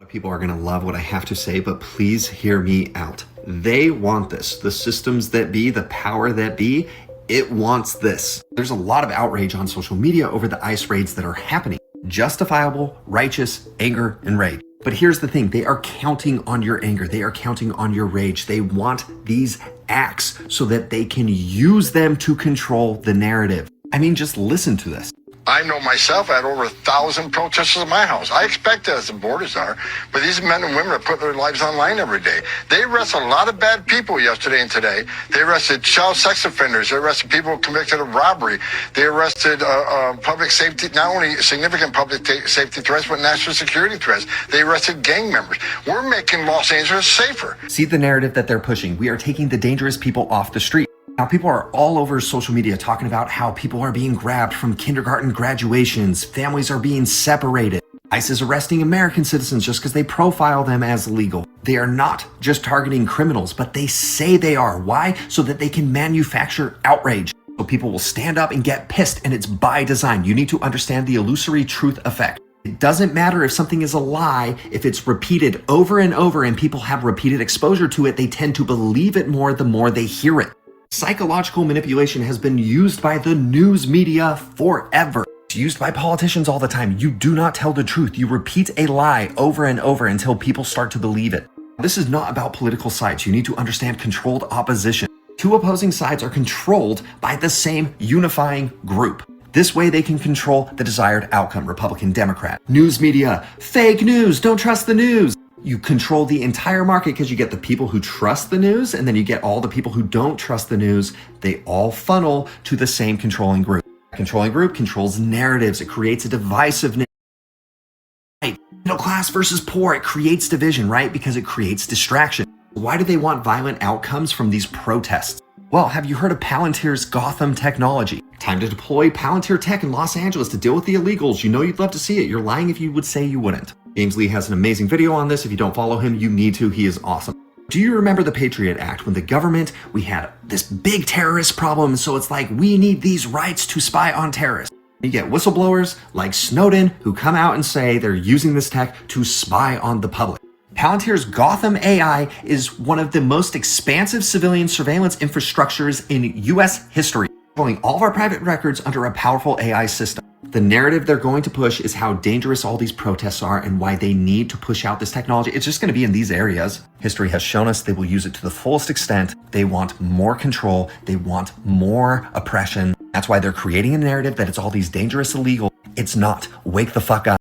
People are going to love what I have to say, but please hear me out. They want this. The systems that be, the power that be, it wants this. There's a lot of outrage on social media over the ICE raids that are happening. Justifiable, righteous anger and rage. But here's the thing, they are counting on your anger. They are counting on your rage. They want these acts so that they can use them to control the narrative. I mean, just listen to this. I know myself, I had over 1,000 protesters at my house. I expect it as the borders are, but these men and women are putting their lives online every day. They arrested a lot of bad people yesterday and today. They arrested child sex offenders. They arrested people convicted of robbery. They arrested public safety, not only significant public safety threats, but national security threats. They arrested gang members. We're making Los Angeles safer. See the narrative that they're pushing. We are taking the dangerous people off the street. Now, people are all over social media talking about how people are being grabbed from kindergarten graduations, families are being separated. ICE is arresting American citizens just because they profile them as illegal. They are not just targeting criminals, but they say they are. Why? So that they can manufacture outrage. So people will stand up and get pissed, and it's by design. You need to understand the illusory truth effect. It doesn't matter if something is a lie, if it's repeated over and over and people have repeated exposure to it, they tend to believe it more the more they hear it. Psychological manipulation has been used by the news media forever. It's used by politicians all the time. You do not tell the truth. You repeat a lie over and over until people start to believe it. This is not about political sides. You need to understand controlled opposition. Two opposing sides are controlled by the same unifying group. This way they can control the desired outcome, Republican, Democrat. News media, fake news, don't trust the news. You control the entire market because you get the people who trust the news, and then you get all the people who don't trust the news. They all funnel to the same controlling group. The controlling group controls narratives. It creates a divisive narrative. Middle class versus poor. It creates division, right? Because it creates distraction. Why do they want violent outcomes from these protests? Well, have you heard of Palantir's Gotham technology? Time to deploy Palantir tech in Los Angeles to deal with the illegals. You know you'd love to see it. You're lying if you would say you wouldn't. James Lee has an amazing video on this. If you don't follow him, you need to. He is awesome. Do you remember the Patriot Act? When the government, we had this big terrorist problem, so it's like we need these rights to spy on terrorists. You get whistleblowers like Snowden who come out and say they're using this tech to spy on the public. Palantir's Gotham AI is one of the most expansive civilian surveillance infrastructures in US history, pulling all of our private records under a powerful AI system. The narrative they're going to push is how dangerous all these protests are and why they need to push out this technology. It's just going to be in these areas. History has shown us they will use it to the fullest extent. They want more control. They want more oppression. That's why they're creating a narrative that it's all these dangerous illegal. It's not. Wake the fuck up.